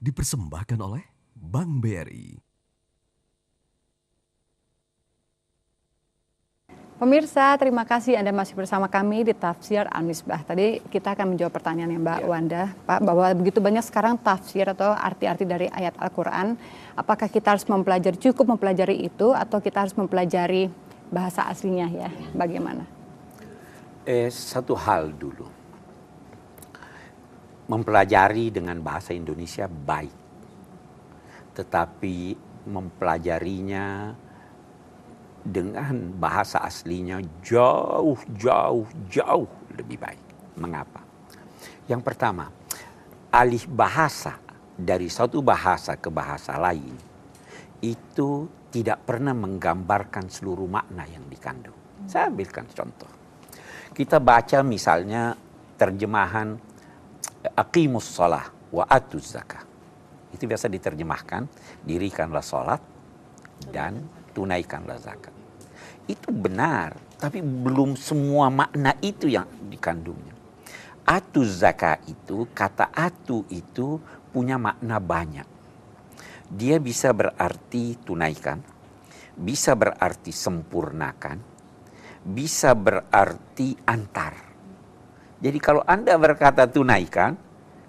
dipersembahkan oleh Bank BRI. Pemirsa, terima kasih Anda masih bersama kami di Tafsir Al-Misbah. Tadi kita akan menjawab pertanyaan yang Mbak Wanda, Pak, bahwa begitu banyak sekarang tafsir atau arti-arti dari ayat Al-Quran. Apakah kita harus cukup mempelajari itu atau kita harus mempelajari bahasa aslinya ya? Bagaimana? Satu hal dulu, mempelajari dengan bahasa Indonesia baik, tetapi mempelajarinya dengan bahasa aslinya jauh lebih baik. Mengapa? Yang pertama, alih bahasa dari satu bahasa ke bahasa lain itu tidak pernah menggambarkan seluruh makna yang dikandung. Saya ambilkan contoh. Kita baca misalnya terjemahan aqimus shalah wa atuz zakah. Itu biasa diterjemahkan, dirikanlah salat dan tunaikanlah zakat. Itu benar, tapi belum semua makna itu yang dikandungnya. Atu zakat itu, kata atu itu punya makna banyak. Dia bisa berarti tunaikan, bisa berarti sempurnakan, bisa berarti antar. Jadi kalau Anda berkata tunaikan,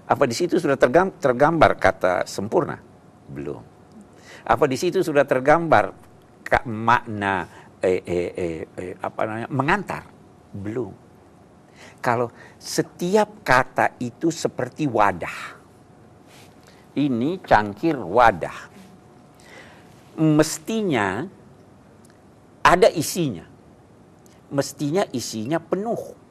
apa di situ sudah tergambar kata sempurna? Belum. Apa di situ sudah tergambar makna mengantar? Belum. Kalau setiap kata itu seperti wadah. Ini cangkir wadah. Mestinya ada isinya. Mestinya isinya penuh.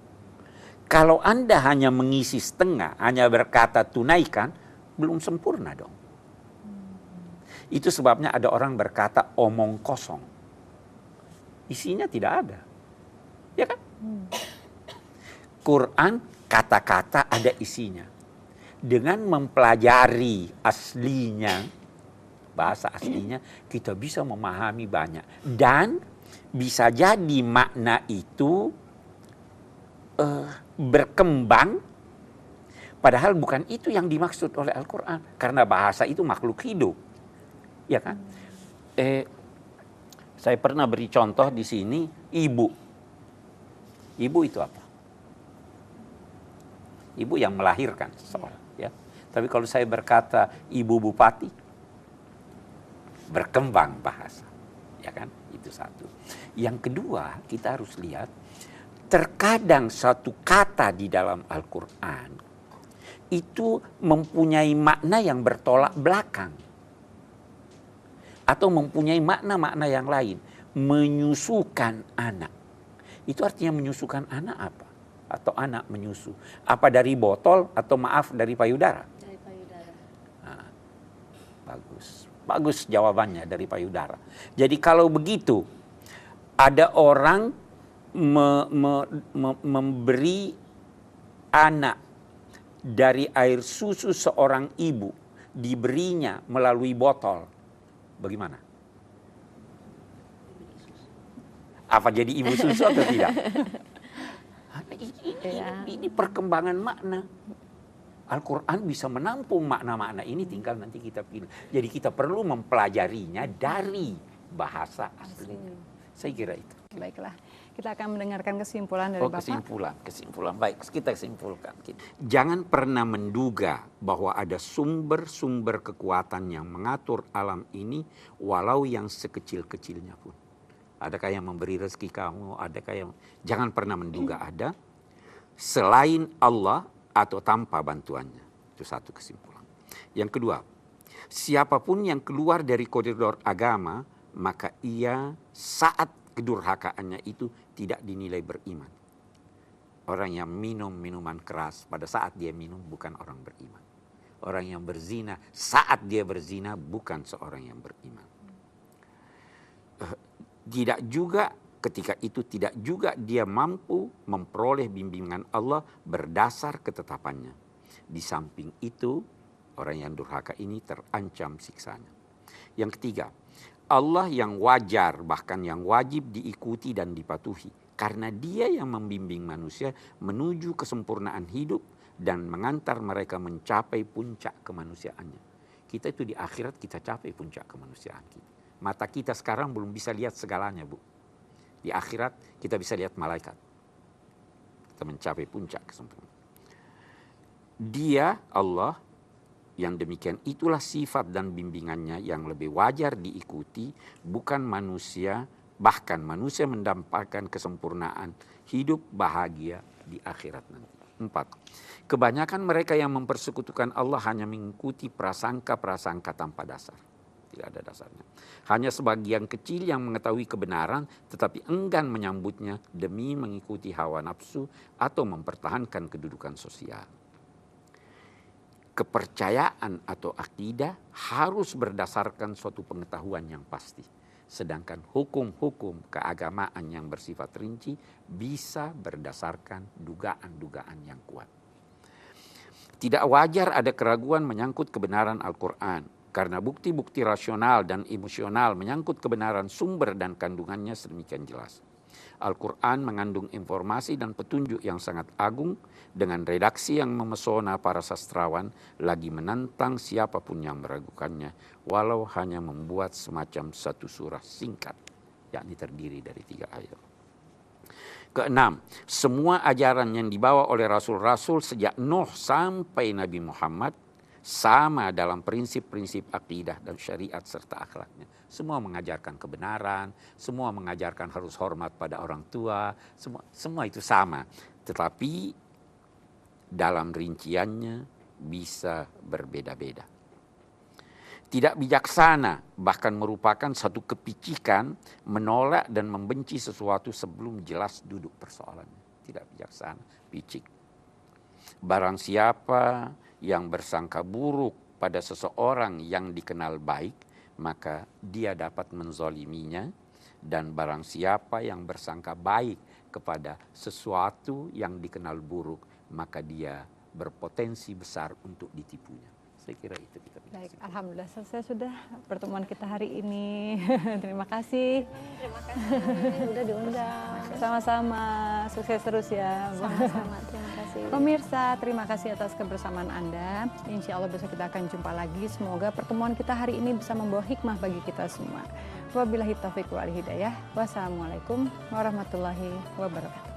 Kalau Anda hanya mengisi setengah, hanya berkata tunaikan, belum sempurna dong. Itu sebabnya ada orang berkata omong kosong. Isinya tidak ada. Ya kan? Quran kata-kata ada isinya. Dengan mempelajari aslinya, bahasa aslinya, kita bisa memahami banyak. Dan bisa jadi makna itu berkembang, padahal bukan itu yang dimaksud oleh Al-Quran. Karena bahasa itu makhluk hidup. Ya kan? Saya pernah beri contoh di sini, ibu. Ibu itu apa? Ibu yang melahirkan seseorang. Ya. Tapi kalau saya berkata ibu bupati, berkembang bahasa. Ya kan? Itu satu. Yang kedua, kita harus lihat, terkadang satu kata di dalam Al-Quran itu mempunyai makna yang bertolak belakang. Atau mempunyai makna-makna yang lain. Menyusukan anak. Itu artinya menyusukan anak apa? Atau anak menyusu. Apa dari botol atau maaf dari payudara? Dari payudara. Nah, bagus. Bagus jawabannya, dari payudara. Jadi kalau begitu, ada orang memberi anak dari air susu seorang ibu, diberinya melalui botol. Bagaimana? Apa jadi ibu susu atau tidak? Ini perkembangan makna. Al-Quran bisa menampung makna-makna ini, tinggal nanti kita pilih. Jadi kita perlu mempelajarinya dari bahasa aslinya. Saya kira itu. Baiklah, kita akan mendengarkan kesimpulan dari Bapak. Kesimpulan. Baik, kita simpulkan. Jangan pernah menduga bahwa ada sumber-sumber kekuatan yang mengatur alam ini, walau yang sekecil-kecilnya pun. Adakah yang memberi rezeki kamu? Adakah yang... Jangan pernah menduga ada selain Allah atau tanpa bantuannya. Itu satu kesimpulan. Yang kedua, siapapun yang keluar dari koridor agama, maka ia saat kedurhakaannya itu tidak dinilai beriman. Orang yang minum minuman keras pada saat dia minum bukan orang beriman. Orang yang berzina saat dia berzina bukan seorang yang beriman. Tidak juga ketika itu tidak juga dia mampu memperoleh bimbingan Allah berdasar ketetapannya. Di samping itu orang yang durhaka ini terancam siksanya. Yang ketiga, Allah yang wajar bahkan yang wajib diikuti dan dipatuhi. Karena dia yang membimbing manusia menuju kesempurnaan hidup dan mengantar mereka mencapai puncak kemanusiaannya. kita itu di akhirat kita capai puncak kemanusiaan kita. Mata kita sekarang belum bisa lihat segalanya, Bu. Di akhirat kita bisa lihat malaikat. Kita mencapai puncak kesempurnaan. Dia, Allah, yang demikian itulah sifat dan bimbingannya yang lebih wajar diikuti, bukan manusia. Bahkan manusia mendapatkan kesempurnaan hidup bahagia di akhirat nanti. 4. Kebanyakan mereka yang mempersekutukan Allah hanya mengikuti prasangka-prasangka tanpa dasar. Tidak ada dasarnya. Hanya sebagian kecil yang mengetahui kebenaran tetapi enggan menyambutnya demi mengikuti hawa nafsu atau mempertahankan kedudukan sosial. Kepercayaan atau akidah harus berdasarkan suatu pengetahuan yang pasti. Sedangkan hukum-hukum keagamaan yang bersifat rinci bisa berdasarkan dugaan-dugaan yang kuat. Tidak wajar ada keraguan menyangkut kebenaran Al-Quran, karena bukti-bukti rasional dan emosional menyangkut kebenaran sumber dan kandungannya sedemikian jelas. Al-Quran mengandung informasi dan petunjuk yang sangat agung dengan redaksi yang memesona para sastrawan lagi menantang siapapun yang meragukannya walau hanya membuat semacam satu surah singkat yakni terdiri dari 3 ayat. Keenam, semua ajaran yang dibawa oleh rasul-rasul sejak Nuh sampai Nabi Muhammad sama dalam prinsip-prinsip akidah dan syariat serta akhlaknya. Semua mengajarkan kebenaran, semua mengajarkan harus hormat pada orang tua, semua itu sama. Tetapi dalam rinciannya bisa berbeda-beda. Tidak bijaksana, bahkan merupakan satu kepicikan menolak dan membenci sesuatu sebelum jelas duduk persoalannya. Tidak bijaksana, picik. Barang siapa yang bersangka buruk pada seseorang yang dikenal baik, maka dia dapat menzoliminya. Dan barang siapa yang bersangka baik kepada sesuatu yang dikenal buruk, maka dia berpotensi besar untuk ditipunya. Saya kira itu kita bisa. Baik, alhamdulillah selesai sudah pertemuan kita hari ini. Terima kasih. Terima kasih udah diundang. Sama-sama, sukses terus ya. Sama-sama, terima kasih. Pemirsa, terima kasih atas kebersamaan Anda. Insya Allah besok kita akan jumpa lagi. Semoga pertemuan kita hari ini bisa membawa hikmah bagi kita semua. Wabillahi taufiq wal hidayah. Wassalamualaikum warahmatullahi wabarakatuh.